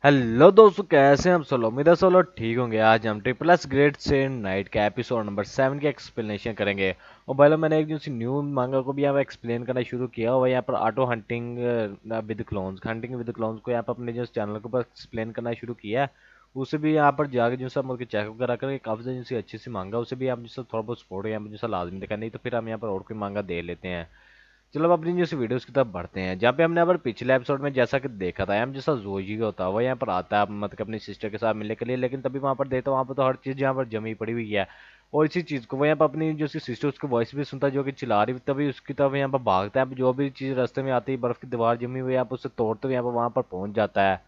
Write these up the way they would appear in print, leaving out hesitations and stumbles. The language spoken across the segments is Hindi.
हेलो दोस्तों, कैसे हैं हम? सोलो उम्मीद है सोलो ठीक होंगे। आज हम ट्रिपल एस ग्रेड से नाइट का एपिसोड नंबर 7 की एक्सप्लेनेशन करेंगे। और भाई लोग, मैंने एक जो सी न्यू मांगा को भी यहाँ पर एक्सप्लेन करना शुरू किया हुआ है। यहाँ पर ऑटो हंटिंग विद क्लोन्स को यहाँ पर अपने जो चैनल के ऊपर एक्सप्लेन करना शुरू किया है। उसे भी यहाँ पर जाकर जो सब मतलब चेकअप करा करके काफ़ी जो सी अच्छी सी मांगा, उसे भी आप जो थोड़ा बहुत सपोर्ट यहाँ पर जो लाजमी दिखा, नहीं तो फिर हम यहाँ पर और कोई मांगा दे लेते हैं। चलो अब अपनी जैसे वीडियोस की तरफ बढ़ते हैं, जहाँ पे हमने यहाँ पर पिछले एपिसोड में जैसा कि देखा था, हम जैसा जोजी होता है वो यहाँ पर आता है मतलब अपनी सिस्टर के साथ मिलने के लिए, लेकिन तभी वहाँ पर देखता वहाँ पर तो हर चीज़ यहाँ पर जमी पड़ी हुई है। और इसी चीज़ को वो यहाँ पर अपनी जो उसकी सिस्टर उसकी वॉइस भी सुनता है जो कि चिल्ला रही, तभी उसकी तरफ यहाँ पर भागता है। जो भी चीज़ रास्ते में आती है, बर्फ की दीवार जमी हुई है, यहाँ पर उसे तोड़ते हुए यहाँ पर वहाँ पर पहुंच जाता है।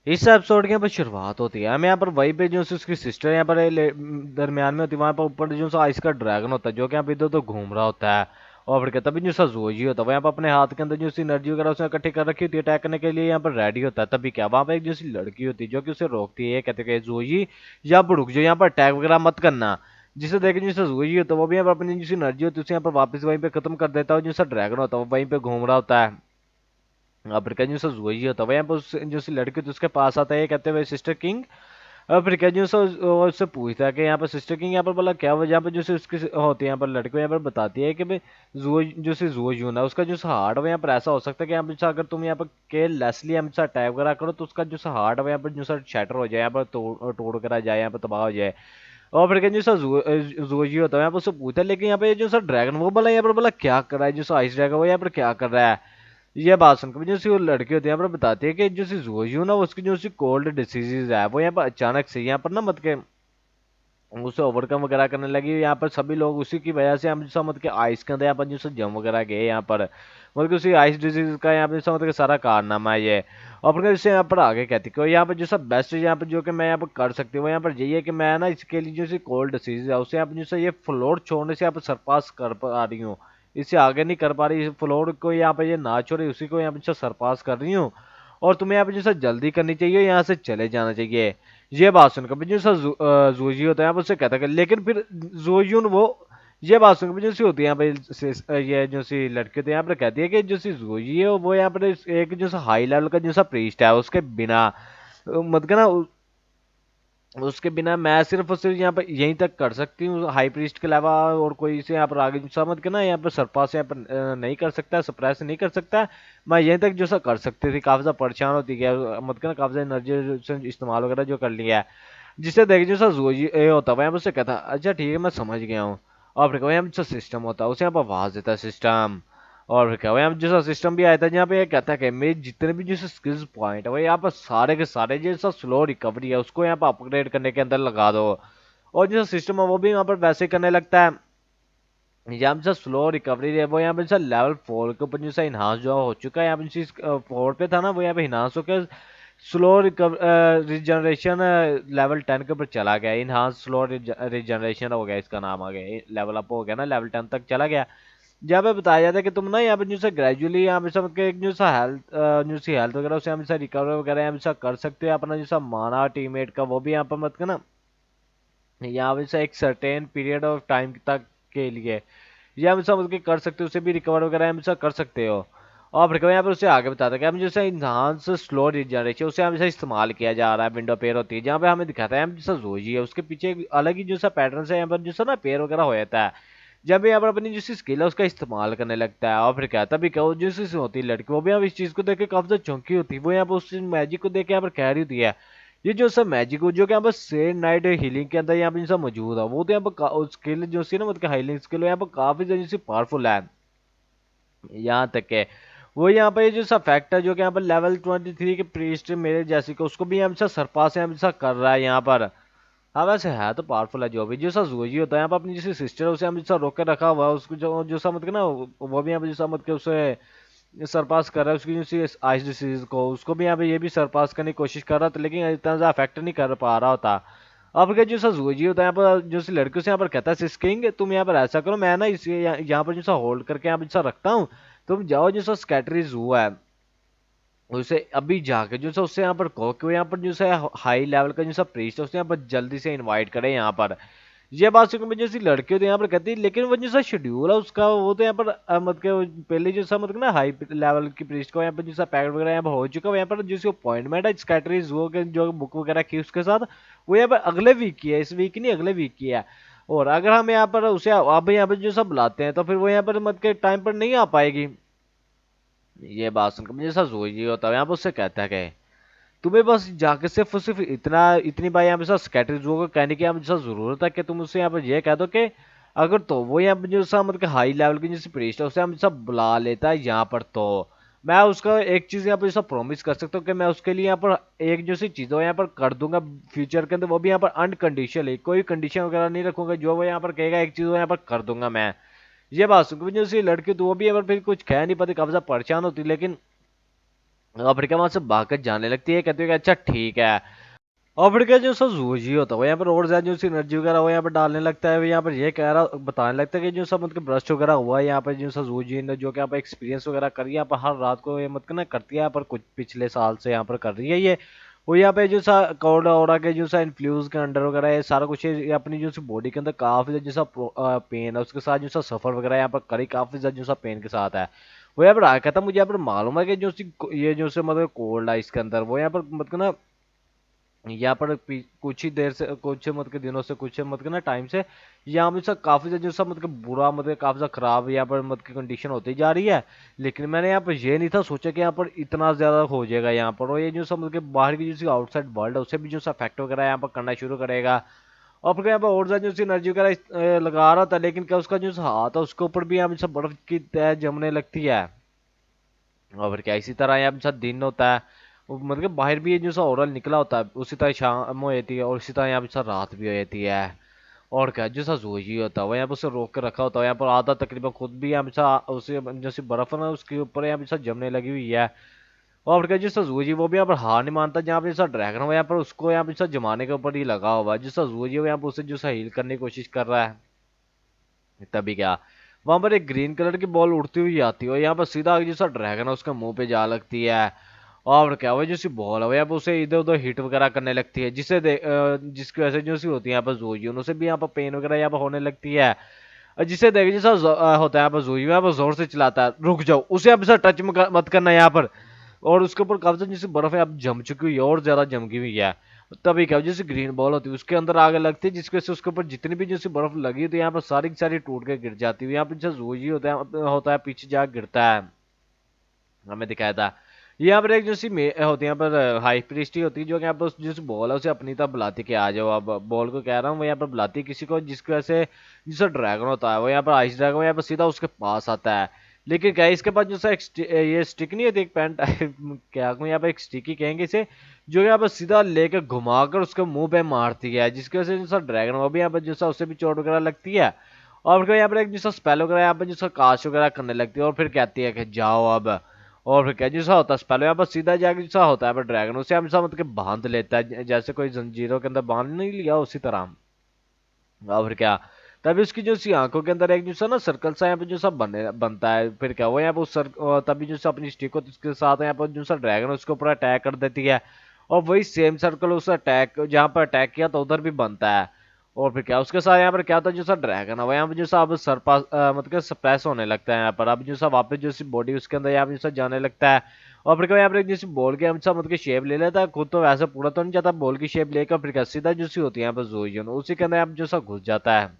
इस एपिसोड की यहाँ पर शुरुआत होती है, हमें यहाँ पर वहीं पे जो उसकी सिस्टर यहाँ पर दरमियान में होती है, वहाँ पर ऊपर जो आइस का ड्रैगन होता है जो कि यहाँ पे इधर उधर घूम रहा होता है। और फिर कहता भी जो सा जोजी होता है वो यहाँ पर अपने हाथ के अंदर जो सी एनर्जी वगैरह उसने इकट्ठी कर रखी होती है अटैक करने के लिए, यहाँ पर रेडी होता है। तभी क्या वहाँ पर एक जो सी लड़की होती है जो कि उसे रोकती है, कहते हैं जोजी या पर रुक जाओ, यहाँ पर अटैक वगैरह मत करना। जिसे देखे जैसे जोजी होता है वो भी यहाँ पर अपनी जो एनर्जी होती है उसे यहाँ पर वापस वहीं पे खत्म कर देता है। और जो सा ड्रैगन होता है वो वहीं पे घूम रहा होता है। अब फिर जो वही होता है वह यहाँ पर जो सी लड़की होती है उसके पास आता है, कहते हुए सिस्टर किंग। और फिर क्या जो उससे पूछता है कि यहाँ पर सिस्टर किंग यहाँ पर बोला क्या वजह पे जो उसकी होती है यहाँ पर लड़की यहाँ पर बताती है कि भाई जो यून है उसका जो हार्ट है यहाँ पर ऐसा हो सकता है कि यहाँ पर अगर तुम यहाँ पर केयरलेसली हम सा अटैक वगैरह करो तो उसका जो हार्ट है यहाँ पर जो शैटर हो जाए, यहाँ पर तोड़ तोड़ कर जाए, यहाँ पर तबाह हो जाए। और फिर क्या जो जोजी होता है यहाँ पर उससे पूछता है, लेकिन यहाँ पे जो ड्रैगन वो बोला यहाँ पर बोला क्या कर रहा है, जो आइस ड्रैगन वो यहाँ पर क्या कर रहा है। ये बात सुनकर जो सी वो लड़की होती है यहाँ पर बताती है कि जो सी जोयू ना उसकी जो सी कोल्ड डिसीजेज है वो यहाँ पर अचानक से यहाँ पर ना मत के उसे ओवरकम वगैरह करने लगी। यहाँ पर सभी लोग उसी की वजह से हम जैसा मत के आइस के अंदर यहाँ पर जो जम वगैरह गए यहाँ पर, मतलब कि उसी आइस डिजीज का यहाँ पर जैसा मतलब सारा कारनामा है ये। और फिर इससे यहाँ पर आगे कहती है यहाँ पर जो सब बेस्ट यहाँ पर जो कि मैं यहाँ पर कर सकती हूँ यहाँ पर यही है कि मैं ना इसके लिए जो सी कोल्ड डिसीज है उसे यहाँ पर जो ये फ्लोर छोड़ने से यहाँ पर सरपास कर पा रही हूँ, इससे आगे नहीं कर पा रही। फ्लोर को यहाँ पे ये ना छोड़े उसी को यहाँ पे सरपास कर रही हूँ। और तुम्हें यहाँ पे जैसा जल्दी करनी चाहिए, यहाँ से चले जाना चाहिए। ये बात सुनकर भी जैसा जोजी होता है यहाँ पे उससे कहता है लेकिन फिर जोयून वो ये बात सुनकर भी जैसी होती है यहाँ पे ये जो सी लड़की होती है यहाँ पर कहती है कि जो सी जोजी है वो यहाँ पर एक जो सा हाई लेवल का जो सा प्रीस्ट है उसके बिना मत के ना उसके बिना मैं सिर्फ और सिर्फ यहाँ पर यहीं तक कर सकती हूँ हाई प्रीस्ट के अलावा, और कोई से यहाँ पर आगे समझ के ना यहाँ पर सरपास यहाँ पर नहीं कर सकता, सप्रेस नहीं कर सकता। मैं यहीं तक जो सा कर सकती थी, काफी ज्यादा परेशान होती है मत के ना, काफी ज्यादा एनर्जी इस्तेमाल वगैरह जो कर लिया है। जिससे देख जो सा जोजी होता है यहाँ पर उससे कहता अच्छा ठीक है मैं समझ गया हूँ। और फिर यहाँ पर सिस्टम होता है उसे यहाँ पर आवाज देता है सिस्टम। और फिर क्या हुआ, यहाँ जैसा सिस्टम भी आया था जहाँ पे ये कहता है कि मेरे जितने भी जैसे स्किल्स पॉइंट है वो यहाँ पर सारे के सारे जैसा स्लो रिकवरी है उसको यहाँ पर अपग्रेड करने के अंदर लगा दो। और जो सिस्टम है वो भी यहाँ पर वैसे करने लगता है। यहाँ पे स्लो रिकवरी है वो यहाँ पे जैसा लेवल 4 के ऊपर जैसा इनहांस जो हो चुका है, यहाँ पे जिस 4 पे था ना वो यहाँ पे इनहांस होकर स्लो रिजनरेशन लेवल 10 के ऊपर चला गया। इनहांस स्लो रिजनरेशन हो गया, इसका नाम आ गया, लेवल अप हो गया ना, लेवल 10 तक चला गया। जहाँ पे बताया जाता है कि तुम ना यहाँ पे जैसे ग्रेजुअली यहाँ पे सब के जैसा हेल्थ जैसी हेल्थ वगैरह उसे हमेशा रिकवर वगैरह यहाँ पे कर सकते हो। अपना जैसा माना टीममेट का वो भी यहाँ पर मत करना, यहाँ पे से एक सर्टेन पीरियड ऑफ टाइम तक के लिए ये हमेशा मतलब कि कर सकते हो, उसे भी रिकवर वगैरह हमेशा कर सकते हो। और रिकवर यहाँ पर उसे आगे बताता है कि हम जैसे इन्हांस स्लो रिजनरेशन उसे हमेशा इस्तेमाल किया जा रहा है। विंडो पेयर होती है जहाँ पे हमें दिखाता है हम जैसा जोजी है उसके पीछे एक अलग ही जैसा पैटर्न है यहाँ पर जैसा ना पेयर वगैरह हो जाता है। जब यहाँ पर अपनी जिस स्किल है उसका इस्तेमाल करने लगता है। और फिर कहता भी क्या वो जिस होती है लड़की वो भी अब इस चीज को देख के काफी ज्यादा चौंकी होती है, वो यहाँ पर उस मैजिक को देख के यहाँ पर कह रही होती है ये जो सब मैजिक हो जो कि यहाँ पर सेड नाइट हीलिंग के अंदर यहाँ पे सब मौजूद है, वो तो यहाँ पर स्किल जो सी ना मतलब हीलिंग स्किल यहाँ पर काफी ज्यादा पावरफुल है। यहाँ तक है वो यहाँ पर जो सा फैक्टर जो कि यहाँ पर लेवल 23 के प्रीस्ट मेरे जैसे को उसको भी यहाँ सरपास यहाँ कर रहा है यहाँ पर। हाँ वैसे है तो पावरफुल है जो भी जो सा जोजी होता है यहाँ पर अपनी जैसे सिस्टर उसे हम जैसा रोक के रखा हुआ है उसको जो सा मतलब ना वो भी यहाँ पे जैसा मतलब उसे सरपास कर रहा है उसकी जो आइस डिसीज को, उसको भी यहाँ पे ये भी सरपास करने की कोशिश कर रहा था लेकिन इतना ज्यादा अफेक्ट नहीं कर पा रहा होता। अब क्या जो सा जोजी होता है यहाँ पर जो सी लड़कियों से यहाँ पर कहता है सिस्किंग तुम यहाँ पर ऐसा करो मैं ना इसे यहाँ पर जैसा होल्ड करके यहाँ पर जैसा रखता हूँ, तुम जाओ जैसा स्कैटरीज हुआ है उसे अभी जाके जो सा उससे यहाँ पर कहो कि वो यहाँ पर जो सा हाई लेवल का जो सा प्रीस्ट है उसे यहाँ पर जल्दी से इनवाइट करे यहाँ पर। ये बात सुनकर मुझे जैसी लड़की तो यहाँ पर कहती है, लेकिन वो जो सा शेड्यूल है उसका वो तो यहाँ पर मतलब पहले जो सा मतलब ना हाई लेवल की प्रीस्ट को यहाँ पर जो सा पैकेट वगैरह यहाँ पर हो चुका है, यहाँ पर जो अपॉइंटमेंट है स्कैटरीज वो जो बुक वगैरह की उसके साथ, वो यहाँ पर अगले वीक की है, इस वीक नहीं अगले वीक की है। और अगर हम यहाँ पर उसे अब यहाँ पर जो सब बुलाते हैं तो फिर वो यहाँ पर मतलब टाइम पर नहीं आ पाएगी। ये बात सुनकर मुझे ऐसा जोई होता है, यहाँ पर उससे कहता है कि तुम्हें बस जाके सिर्फ और सिर्फ इतनी बार यहाँ पे सर स्कैटर्स को कहने की यहाँ पे जैसा जरूरत है कि तुम उससे यहाँ पर ये कह दो कि अगर तो वो यहाँ पे जो सा मतलब हाई लेवल की जैसे प्रीस्ट है उसे हम जैसा बुला लेता है यहाँ पर, तो मैं उसका एक चीज यहाँ पर जैसा प्रॉमिस कर सकता हूँ कि मैं उसके लिए यहाँ पर एक जो सी चीज है यहाँ पर कर दूंगा फ्यूचर के अंदर, वो भी यहाँ पर अनकंडीशनल है, कोई कंडीशन वगैरह नहीं रखूंगा, जो वो यहाँ पर कहेगा एक चीज वो यहाँ पर कर दूंगा मैं। ये बात सुनकर जो सी लड़की तो वो भी यहाँ पर फिर कुछ कह नहीं पाती, काफी ज्यादा परेशान होती, लेकिन अफ्रीका वहां से भागकर जाने लगती है, कहती है कि अच्छा ठीक है। और फिर क्या जो सब जूझी होता है वो यहाँ पर और ज्यादा जो सी एनर्जी वगैरह वो यहाँ पर डालने लगता है, वो यहाँ पर ये कह रहा बताने लगता है कि जो सब मतलब ब्रश वगैरह हुआ है यहाँ पर जो सब जूझी ने जो कि यहाँ पर एक्सपीरियंस वगैरह कर रही है यहाँ पर हर रात को ये मतलब ना करती है यहाँ पर, कुछ पिछले साल से यहाँ पर कर रही है ये। वो यहाँ पे जो सा कोड ओडा के जो सा इन्फ्लूज के अंडर वगैरह है सारा कुछ ये अपनी जो सी बॉडी के अंदर काफी जो सा पेन है उसके साथ जो सा सफर वगैरह यहाँ पर करी काफी ज्यादा जो सा पेन के साथ है। वो यहाँ पर आया था, मुझे यहाँ पर मालूम है कि जो सी ये जो से मतलब कोल्ड है इसके अंदर वो यहाँ पर मतलब ना यहाँ पर कुछ ही देर से कुछ मतलब दिनों से कुछ मतलब ना टाइम से यहाँ पे सब काफी ज्यादा जो सब मतलब बुरा मतलब काफी ज्यादा खराब यहाँ पर मतलब कंडीशन होती जा रही है। लेकिन मैंने यहाँ पर ये नहीं था सोचा कि यहाँ पर इतना ज्यादा हो जाएगा यहाँ पर, और ये जो सब मतलब बाहर की जो आउटसाइड वर्ल्ड है उसे भी जो सा इफेक्ट वगैरह यहाँ पर करना शुरू करेगा। और फिर यहाँ पर और ज्यादा जो सी एनर्जी वगैरह लगा रहा था, लेकिन क्या उसका जो सा हाथ है उसके ऊपर भी यहाँ पे सब बर्फ की तह जमने लगती है। और फिर क्या इसी तरह यहाँ पे साथ दिन होता है, वो मतलब बाहर भी ये जो सा ओरल निकला होता है उसी तरह शाम हो जाती है, और इसी तरह यहाँ पे साथ रात भी हो जाती है। और क्या जो सा जोजी होता है वो यहाँ पे उसे रोक कर रखा होता है, यहाँ पर आधा तकरीबन खुद भी यहाँ पे सा उसे जैसे बर्फ है ना उसके ऊपर यहाँ पे सा जमने लगी हुई है। और क्या जो सा जूजी वो भी यहाँ पर हार नहीं मानता, जहाँ पे सा ड्रैगन हो यहाँ पर उसको यहाँ पे सा जमाने के ऊपर ही लगा हुआ है, जो सा जूजी वो यहाँ पर उसे जो सा हील करने की कोशिश कर रहा है। तभी क्या वहां पर एक ग्रीन कलर की बॉल उड़ती हुई आती है और यहाँ पर सीधा जैसा ड्रैगन है उसके मुंह पे जा लगती है। और क्या वो जैसी बॉल है वो यहाँ पर उसे इधर उधर हिट वगैरह करने लगती है, जिसकी वजह से जो सी होती है यहाँ पर जोई उनसे भी यहाँ पर पेन वगैरह यहाँ पर होने लगती है। और जिसे देख जैसा होता है यहाँ पर जोई यहाँ पर जोर से चिल्लाता है रुक जाओ, उसे यहाँ पे टच मत करना यहाँ पर। और उसके ऊपर काफी जैसे बर्फ है अब जम चुकी हुई है और ज्यादा जमकी हुई है। तभी क्या जैसे ग्रीन बॉल होती है उसके अंदर आग लगती है, जिसकी वजह से उसके ऊपर जितनी भी जैसे बर्फ लगी तो यहाँ पर सारी की सारी टूट के गिर जाती है। यहाँ पर जैसे जोजी होता है पीछे जा गिरता है, हमें दिखाया था। यहाँ पर एक जैसी होती है यहाँ पर हाई प्रीस्ट होती है जो कि यहाँ पर जिस बॉल है उसे अपनी तरफ बुलाती कि आ जाओ, अब बॉल को कह रहा हूँ वो यहाँ पर बुलाती है किसी को, जिसकी वजह से जिसका ड्रैगन होता है वो यहाँ पर आइस ड्रैगन यहाँ पर सीधा उसके पास आता है। लेकिन क्या है, इसके पास जो सा ये स्टिक नहीं होती एक पेन टाइप क्या कहूँ यहाँ पर एक स्टिक ही कहेंगे इसे, जो यहाँ पर सीधा लेकर घुमाकर उसके मुंह पे मारती है, जिसकी वजह से जो सा ड्रैगन वो भी यहाँ पर जो सा उसे भी चोट वगैरह लगती है। और फिर यहाँ पर एक जो सा स्पेल वगैरह यहाँ पर जो सा काश वगैरह करने लगती है और फिर कहती है कि जाओ अब। और फिर क्या जैसा होता है पहले यहाँ पर सीधा जाके जैसा होता है ड्रैगन उसे हमेशा मतलब कि बांध लेता है, जैसे कोई जंजीरों के अंदर बांध नहीं लिया उसी तरह। और फिर क्या तभी उसकी जो सी आंखों के अंदर एक जो सा ना सर्कल सा यहाँ पे जो सा बनता है, फिर क्या वो यहाँ पे उस तभी जो सा अपनी स्टिक होती है उसके साथ यहाँ पर जो सा ड्रैगन उसके ऊपर अटैक कर देती है। और वही सेम सर्कल उस अटैक जहाँ पर अटैक किया तो उधर भी बनता है। और फिर क्या उसके साथ यहाँ पर क्या होता है जो सा ड्रैगन है वो यहाँ पे जो सा अब मतलब सप्रेस होने लगता है यहाँ पर, अब जो सा वापस जो सी बॉडी उसके अंदर यहाँ पे जो सा जाने लगता है। और फिर क्या यहाँ पर एक जैसे बॉल के हमेशा मतलब शेप ले लेता है खुद, तो वैसे पूरा तो नहीं जाता बॉल की शेप लेकर, फिर क्या सीधा जो सी होती है यहाँ पर जोइयन उसी के अंदर यहाँ पे जो सा घुस जाता है।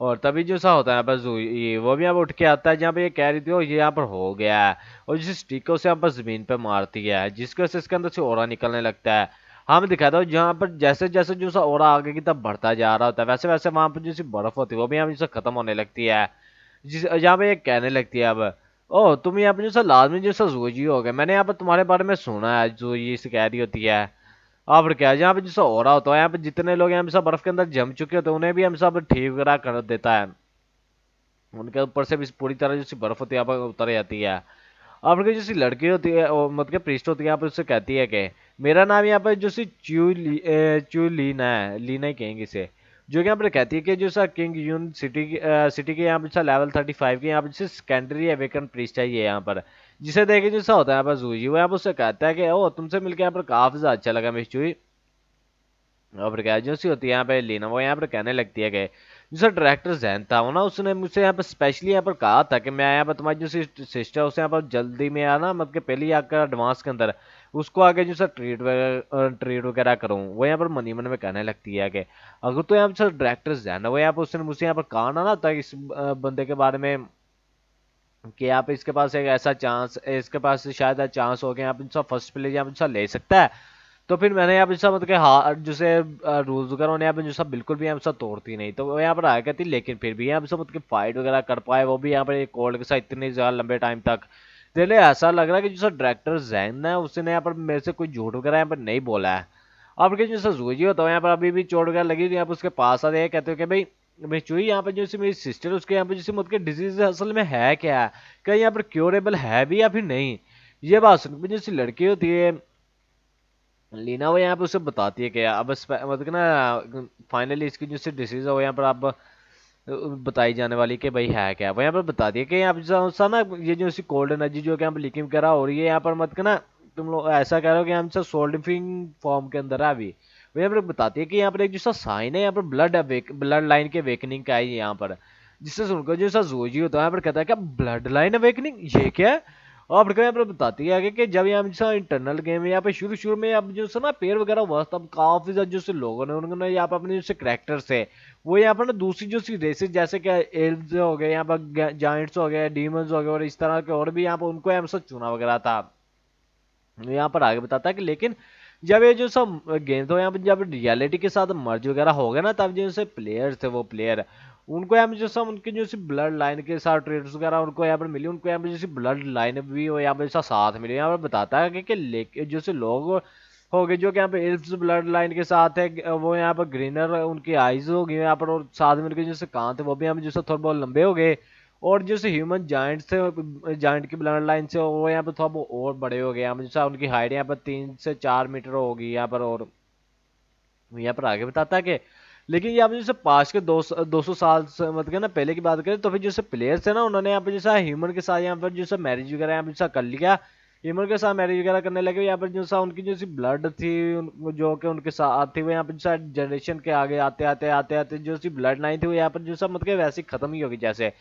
और तभी जो सा होता है यहाँ पर ये वो भी यहाँ पर उठ के आता है जहाँ पे ये कह रही थी और ये यहाँ पर हो गया है। और जिस स्टिक को से यहाँ पर जमीन पे मारती है जिसकी वजह से इसके अंदर से ओरा निकलने लगता है। हाँ मैं दिखाता हूँ जहाँ पर जैसे जैसे जो सा ओरा आगे की तरफ बढ़ता जा रहा होता है वैसे वैसे वहां पर जो सी बर्फ होती है वो भी यहाँ पर जो सा खत्म होने लगती है। जिस यहाँ पे ये कहने लगती है अब ओ तुम यहाँ पे जो सा लाजमी जो सा जोजी हो गए, मैंने यहाँ पर तुम्हारे बारे में सुना है जो ये से कह रही होती है। और क्या है, यहाँ पे जैसा हो रहा होता है यहाँ पे जितने लोग यहाँ पे सब बर्फ के अंदर जम चुके होते हैं उन्हें भी हम सब ठीक वगैरह कर देता है, उनके ऊपर से भी पूरी तरह जैसी बर्फ होती है यहाँ पर उतर जाती है। अब की जैसी लड़की होती है मतलब प्रीस्ट होती है यहाँ पर उससे कहती है कि मेरा नाम यहाँ पर जो सी च्यू लीना है, लीना ही कहेंगे इसे, जो कि यहाँ पर कहती है कि जो सा किंग यून सिटी के यहाँ पर लेवल 35 के यहाँ पर जैसे सेकेंडरी एवेकन प्रीस्ट है ये यहाँ पर, जिसे देखे जैसा होता है यहाँ पर जूजी वो यहाँ पर उससे कहता है कि ओ तुमसे मिलकर यहाँ पर काफी ज्यादा अच्छा लगा मिस चुई। और फिर क्या जो सी होती है यहाँ पे लीना, वो यहाँ पर कहने लगती है कि जो डायरेक्टर जैन था वो ना, उसने मुझसे यहाँ पर स्पेशली यहाँ पर कहा था कि मैं यहाँ पर तुम्हारी जो सिस्टर है उसे यहाँ पर जल्दी में आना, मतलब कि पहले ही आकर एडवांस के अंदर उसको आगे जो सर ट्रीट वगैरह करूँ। वो यहाँ पर मनी मन में कहने लगती है कि अगर तो यहाँ पर सर डायरेक्टर जैन है, वो यहाँ पर उसने मुझसे यहाँ पर कहा ना था इस बंदे के बारे में कि आप इसके पास एक ऐसा चांस, इसके पास शायद चांस हो गया, आप इनसा फर्स्ट प्लेयर यहाँ पर ले सकता है। तो फिर मैंने यहाँ पे सब मतलब कि हाँ जैसे रूल्स वगैरह उन्हें यहाँ पे जो सब बिल्कुल भी यहाँ पे सब तोड़ती नहीं, तो वो यहाँ पर आया करती, लेकिन फिर भी यहाँ पे सब मतलब फाइट वगैरह कर पाए, वो भी यहाँ पर एक कोल्ड के साथ इतने ज्यादा लंबे टाइम तक। तो इसलिए ऐसा लग रहा है कि जो डायरेक्टर जैन है उसने यहाँ पर मेरे से कोई झूठ वगैरह यहाँ पर नहीं बोला है। अब के जो जूझी होता है यहाँ पर अभी भी चोट वगैरह लगी, तो यहाँ पर उसके पास आते हैं, कहते हो कि भाई चुई यहाँ पे जैसे मेरी सिस्टर उसके यहाँ पे जैसे मतलब डिजीज असल में है क्या है, क्या यहाँ पर क्योरेबल है भी या फिर नहीं। ये बात सुन के जैसी लड़की होती है लीना, वो यहाँ पे उसे बताती है कि अब मतलब ना फाइनली इसकी जो डिसीज है वो यहाँ पर अब बताई जाने वाली कि भाई है क्या। वो यहाँ पर बताती है कि यहाँ पर सा ना ये जो इसी कोल्ड एनर्जी जो कि यहाँ पर लीकिंग वगैरह हो रही है यहाँ पर, मत ना तुम लोग ऐसा कह रहे हो कि हम सब सोल्डिफिंग फॉर्म के अंदर है अभी। वो यहाँ पर बताती है कि यहाँ पर एक जैसा साइन है यहाँ पर ब्लड लाइन के अवेकनिंग का है यहाँ पर, जिससे सुनकर जो सा जोजी होता है यहाँ पर कहता है क्या ब्लड लाइन अवेकनिंग ये क्या है। और फिर यहाँ पर बताती है आगे कि जब यहाँ जैसा इंटरनल गेम है यहाँ पे शुरू शुरू में अब जो है ना पेड़ वगैरह हुआ, तब काफी ज्यादा जो से लोगों ने उन्होंने यहाँ पर अपने जैसे करेक्टर्स है वो यहाँ पर ना दूसरी जो सी रेसेस जैसे कि एल्व्स हो गए, यहाँ पर जाइंट्स हो गए, डीमंस हो गए और इस तरह के और भी यहाँ पर उनको यहाँ पर चुना वगैरह था। यहाँ पर आगे बताता है कि लेकिन जब ये जो सब गेम था यहाँ पर जब रियलिटी के साथ मर्ज वगैरह हो गया ना, तब जो से प्लेयर्स थे वो प्लेयर उनको यहाँ पे जो सब उनके जो सी ब्लड लाइन के साथ ट्रेड्स वगैरह उनको यहाँ पर मिली, उनको यहाँ पे जैसे ब्लड लाइन भी वो यहाँ पे जैसा साथ मिली। यहाँ पर बताता है कि लेके जो से लोग हो गए जो कि यहाँ पे एल्फ्स ब्लड लाइन के साथ है, वो यहाँ पर ग्रीनर उनकी आईज हो गई यहाँ पर, और साथ में उनके जैसे कान थे वो भी यहाँ पे जैसे थोड़े बहुत लंबे हो गए, और जैसे ह्यूमन जाइंट थे जाइंट की ब्लड लाइन से वो यहाँ पे थोड़ा बहुत और बड़े हो गए, यहाँ पे जैसा उनकी हाइट यहाँ पर 3 से 4 मीटर होगी यहाँ पर। और यहाँ पर आगे बताता है कि लेकिन यहाँ पे जैसे पास के 200 साल से मतलब ना पहले की बात करें तो फिर जैसे प्लेयर्स है ना उन्होंने यहाँ पे जैसा ह्यूमन के साथ यहाँ पर जैसा मैरिज वगैरह यहाँ पे जैसा कर लिया, ह्यूमन के साथ मैरिज वगैरह करने लगे। यहाँ पर जैसा उनकी जैसी ब्लड थी जो कि उनके साथ थी वो यहाँ पर जैसा जनरेशन के आगे आते आते आते आते जो सी ब्लड लाइन थी वो यहाँ पर जैसा मतलब वैसे ही खत्म ही होगी जैसे।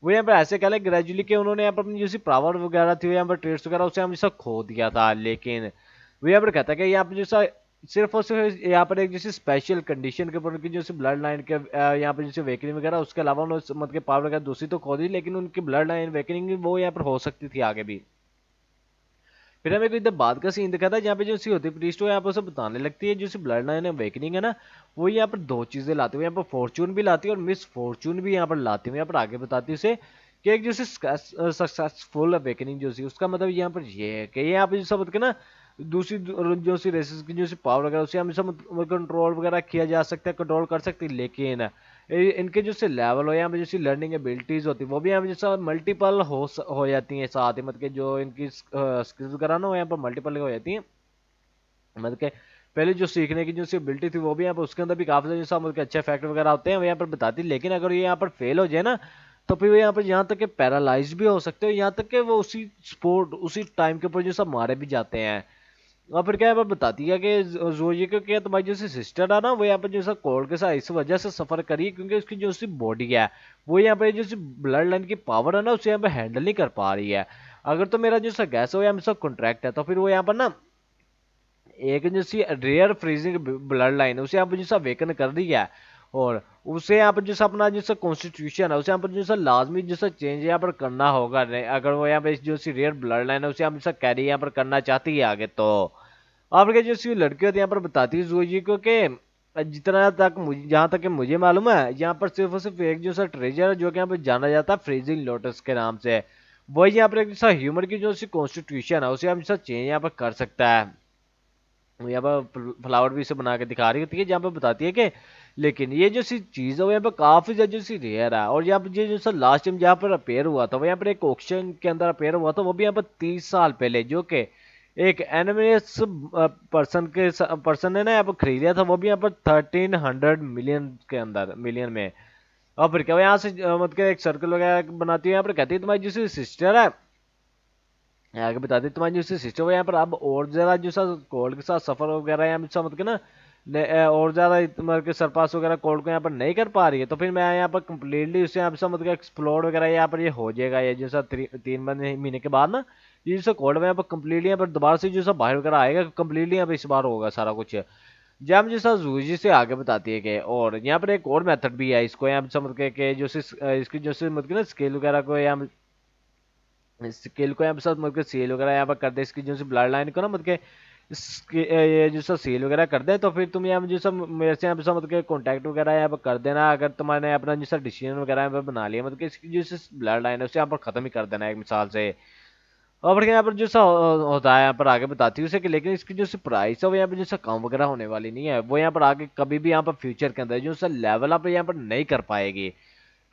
वो यहाँ पर ऐसे कह ले ग्रेजुअली कि उन्होंने यहाँ पर अपनी जैसी पावर वगैरह थी वो यहाँ पर ट्रेड्स वगैरह उसे हम जैसा खो दिया था। लेकिन वो यहाँ पर कहता है कि यहाँ पर जैसा सिर्फ और सिर्फ यहाँ पर एक जैसे स्पेशल कंडीशन के ऊपर उनकी जैसे ब्लड लाइन के यहाँ पर जैसे वेकनिंग वगैरह, उसके अलावा उन्होंने मतलब पावर वगैरह दूसरी तो खो दी, लेकिन उनकी ब्लड लाइन वेकनिंग वो यहाँ पर हो सकती थी आगे भी। फिर हमें कोई इधर बाद का सीन दिखा था जहाँ पे जो सी होती है प्रीस्ट वो यहाँ पर उसे बताने लगती है जो सी ब्लड लाइन वेकनिंग है ना, वो यहाँ पर दो चीजें लाती है, यहाँ पर फॉर्चून भी लाती है और मिस फॉर्चून भी यहाँ पर लाती है। यहाँ पर आगे बताती है उसे कि एक जैसे सक्सेसफुल अवेकनिंग जो सी उसका मतलब यहाँ पर ये है कि यहाँ पर सब ना दूसरी जो सी रेसेस की जो सी पावर वगैरह उसे हम सब कंट्रोल वगैरह किया जा सकता है, कंट्रोल कर सकते हैं। लेकिन इनके जो से लेवल हो यहाँ पे जैसी लर्निंग एबिलिटीज होती है वो भी यहाँ पे जैसा मल्टीपल हो जाती हैं साथ ही, मतलब कि जो इनकी स्किल्स वगैरह ना वो यहाँ पर मल्टीपल हो जाती हैं। मतलब कि पहले जो सीखने की जो सी एबिलिटी थी वो भी यहाँ पर उसके अंदर भी काफी सारे जैसा मतलब कि अच्छे फैक्टर वगैरह होते हैं वो यहाँ पर बताती है। लेकिन अगर ये यहाँ पर फेल हो जाए ना तो फिर वो यहाँ पर यहाँ तक कि पैरालाइज भी हो सकते हो, यहाँ तक कि वो उसी स्पोर्ट उसी टाइम के ऊपर जो सब मारे भी जाते हैं। और फिर क्या है बताती है कि जोजी को क्या तुम्हारी जैसे सिस्टर है ना वो यहाँ पर जैसा कोल्ड के साथ इस वजह से सफर करी क्योंकि उसकी जो उसकी बॉडी है वो यहाँ पे जैसे ब्लड लाइन की पावर है ना उसे यहाँ पे हैंडल नहीं कर पा रही है। अगर तो मेरा जैसा गैस हो या मेरा कॉन्ट्रैक्ट है तो फिर वो यहाँ पर ना एक जैसी रेयर फ्रीजिंग ब्लड लाइन है उसे यहाँ पर जैसा वेकन कर दी है, और उसे यहाँ पर जैसा अपना जैसा कॉन्स्टिट्यूशन है उसे यहाँ पर जैसा लाजमी जैसा चेंज यहाँ पर करना होगा। अगर वो यहाँ पे जो सी रेयर ब्लड लाइन है उसे यहाँ पर जैसा कैरी यहाँ पर करना चाहती है आगे तो। अब क्या जो सी लड़की होती है यहाँ पर बताती है जोजी को कि जितना तक मुझे जहाँ तक कि मुझे मालूम है यहाँ पर सिर्फ और सिर्फ एक जो सा ट्रेजर है जो कि यहाँ पर जाना जाता है फ्रीजिंग लोटस के नाम से, वही यहाँ पर एक जैसा ह्यूमन की जो सी कॉन्स्टिट्यूशन है उसे हम जैसा चेंज यहाँ पर कर सकता है। वो यहाँ पर फ्लावर भी इसे बना के दिखा रही होती है जहाँ पे बताती है कि लेकिन ये जो सी चीज़ है वो यहाँ पे काफी ज्यादा सी रेयर है। और यहाँ पर ये जो सा लास्ट टाइम जहाँ पर अपेयर हुआ था वो यहाँ पर एक ऑक्शन के अंदर अपेयर हुआ था, वो भी यहाँ पर 30 साल पहले, जो कि एक एनिमेस पर्सन ने ना यहाँ पर खरीदा था, वो भी यहाँ पर 1300 मिलियन के अंदर मिलियन में। और फिर क्या वो यहाँ से मतलब कि एक सर्कल वगैरह बनाती है, यहाँ पर कहती है तुम्हारी जो सिस्टर है आगे बताते तुम्हारी जो सिस्टर वो यहाँ पर अब और जरा जो सा कोल्ड के साथ सफर वगैरह यहाँ सब मतलब ना और ज़्यादा मतलब कि सरपास वगैरह कोड को यहाँ पर नहीं कर पा रही है, तो फिर मैं यहाँ पर कम्प्लीटली उससे यहाँ पर मतलब एक्सप्लोर वगैरह यहाँ पर ये हो जाएगा। ये जैसा 3 महीने के बाद ना, ये जैसा कोड में यहाँ पर कम्प्लीटली यहाँ पर दोबारा से जैसा बाहर वगैरह आएगा, कम्प्लीटली यहाँ पर इस बार होगा सारा कुछ। जब जैसा जूजी से आगे बताती है कि और यहाँ पर एक और मेथड भी है, इसको यहाँ समझ के जो इसकी जो मतलब ना स्केल वगैरह को यहाँ स्केल को यहाँ पे साथ मतलब सेल वगैरह यहाँ पर कर दे, इसकी जो ब्लड लाइन को ना मतलब ये जो सा सेल वगैरह कर दे, तो फिर तुम यहाँ जो सब मेरे से यहाँ पे मतलब कॉन्टैक्ट वगैरह यहाँ पर कर देना। अगर तुम्हारे अपना जो सा डिसीजन वगैरह यहाँ पर बना लिया, मतलब कि इसकी जो ब्लड लाइन है उसे यहाँ पर खत्म ही कर देना एक मिसाल से। और फिर यहाँ पर जो सा होता है यहाँ पर आगे बताती है उसे कि लेकिन इसकी जो प्राइस है वो यहाँ पर जो सा कम वगैरह होने वाली नहीं है, वो यहाँ पर आगे कभी भी यहाँ पर फ्यूचर के अंदर जो सा लेवल अप यहाँ पर नहीं कर पाएगी।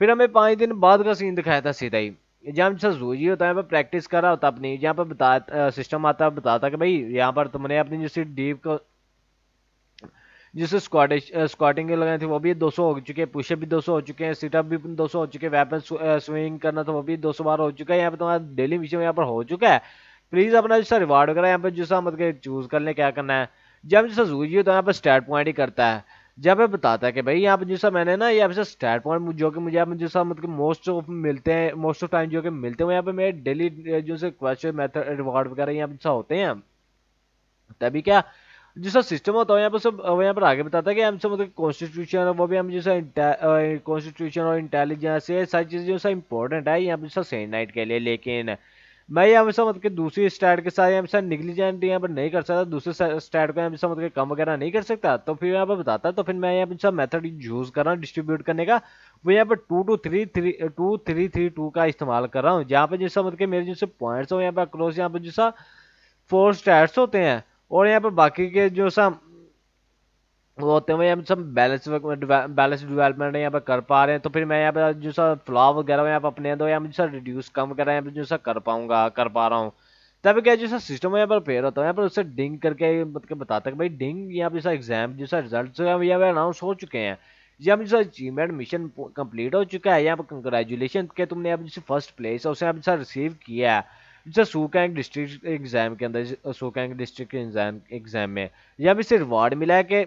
फिर हमें 5 दिन बाद का सीन दिखाया था सीधा ही, जहाँ जैसा जूजी होता है प्रैक्टिस कर रहा होता अपनी, जहाँ पर बता सिस्टम आता बताता कि भाई यहाँ पर तुमने अपनी जैसे डीप को जिससे स्क्वाटिंग लगाई थी वो भी 200 हो चुके हैं, पुशअप भी 200 हो चुके हैं, सिटअप भी 200 हो चुके हैं, वेपन स्विंग करना था वो भी 200 बार हो चुका है। यहाँ पे तुम्हारा डेली मिशन यहाँ पर हो चुका है। प्लीज अपना जैसा रिवार्ड वगैरह यहाँ पे जैसा मतलब चूज कर ले क्या करना है। जब जैसा जूजी तो यहाँ पर स्टार्ट पॉइंट ही करता है, जब ये बताता है कि भाई यहाँ पे जैसा मैंने ना यहाँ पे स्टार्ट पॉइंट जो कि मुझे यहाँ पे जैसा मतलब मोस्ट ऑफ मिलते हैं, मोस्ट ऑफ टाइम जो कि मिलते हैं यहाँ पे मेरे डेली जो से क्वेश्चन मेथड रिवार्ड वगैरह यहाँ पे जैसा होते हैं। तभी क्या जैसा सिस्टम होता है यहाँ पर सब वो यहाँ पर आगे बताता है कि हमसे मतलब कॉन्स्टिट्यूशन वो भी हम जैसा कॉन्स्टिट्यूशन और इंटेलिजेंस ये सारी चीज़ें जो सा इंपॉर्टेंट है यहाँ पर जैसा सेन नाइट के लिए। लेकिन मैं यहाँ पे मतलब कि दूसरी स्टैट के साथ यहाँ पे निगलिजेंट यहाँ पर नहीं कर सकता, दूसरे स्टैट को यहाँ पे मतलब कम वगैरह नहीं कर सकता। तो फिर यहाँ पे बताता है, तो फिर मैं यहाँ पे सब मेथड यूज कर रहा हूँ डिस्ट्रीब्यूट करने का, वो यहाँ पे 2-3-3-2 का इस्तेमाल कर रहा हूँ, जहाँ पे जैसा मतलब कि मेरे जैसे पॉइंट्स हो यहाँ पे अक्रॉस यहाँ पे जैसा 4 स्टैट्स होते हैं, और यहाँ पे बाकी के जो सा वो होते हैं हम सब बैलेंस डेवलपमेंट यहाँ पे कर पा रहे हैं। तो फिर मैं यहाँ पे जो सा फ्लॉ वगैरह यहाँ पे अपने दो यहाँ पे जो सा रिड्यूस कम वगैरह यहाँ पे जो सा कर पा रहा हूँ। तब क्या जो सा सिस्टम यहाँ पर फेयर होता है, यहाँ पर उससे डिंग करके मतलब बताता है कि भाई डिंग यहाँ पे जैसा एग्जाम जैसा रिजल्ट यहाँ पे अनाउंस हो चुके हैं, यहाँ पे जैसा अचीवमेंट मिशन कंप्लीट हो चुका है, यहाँ पे कंग्रेचुलेशन के तुमने यहाँ पे जैसे फर्स्ट प्लेस है उसे यहाँ पे जैसा रिसीव किया है जैसा सूकैंग डिस्ट्रिक्ट एग्जाम के अंदर, सूकैंग डिस्ट्रिक्ट एग्जाम में यहाँ पे से रिवार्ड मिला है कि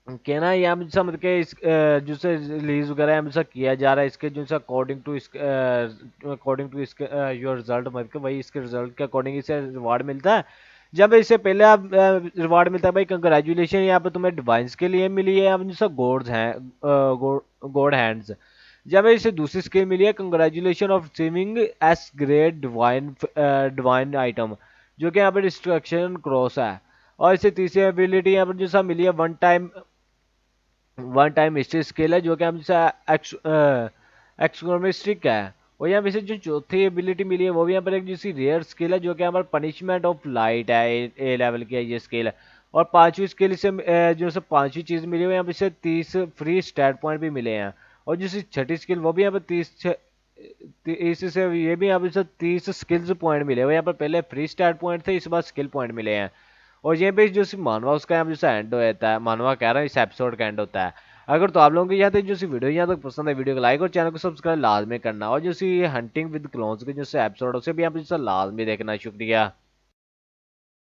कहना है यहाँ जैसा मतलब कि इस जो से रिलीज वगैरह यहाँ जैसा किया जा रहा है इसके जो सा अकॉर्डिंग टू इसके योर रिजल्ट मतलब कि भाई इसके रिजल्ट के अकॉर्डिंग इसे रिवार्ड मिलता है। जब इससे पहले आप रिवार्ड मिलता है भाई कंग्रेचुलेशन यहाँ पे तुम्हें डिवाइंस के लिए मिली है अब जैसा गोड्स हैं गॉड हैंड्स। जब इसे दूसरी स्किल मिली है congratulation of receiving S grade divine item, जो कि यहाँ पे डिस्ट्रक्शन क्रॉस है। और इसे तीसरी एबिलिटी यहाँ पर जैसा मिली है वन टाइम हिस्ट्री स्किल है, जो कि हम जैसा एक्सट्रोमिस्टिक है। और यहाँ पे से जो चौथी एबिलिटी मिली है वो भी यहाँ पर एक जैसी रेयर स्किल है, जो कि यहाँ पर पनिशमेंट ऑफ लाइट है, ए लेवल की है ये स्किल है। और पांचवी स्किल से जो सब पांचवी चीज मिली है यहाँ पे से 30 फ्री स्टैट पॉइंट भी मिले हैं। और जैसी छठी स्किल वो भी यहाँ पर 30 से ये भी यहाँ पे से 30 स्किल्स पॉइंट मिले हुए, यहाँ पर पहले फ्री स्टैट पॉइंट थे, इस बार स्किल पॉइंट मिले हैं। और ये भी जो मानवा उसका यहाँ जैसा एंड होता है, मानवा कह रहा है इस एपिसोड का एंड होता है। अगर तो आप लोगों को यहाँ तक जो वीडियो यहाँ तक पसंद है, वीडियो को लाइक और चैनल को सब्सक्राइब लाजमी करना, और जो हंटिंग विद क्लोन्स के जो एपिसोड उसे भी आप लाजमी देखना। शुक्रिया।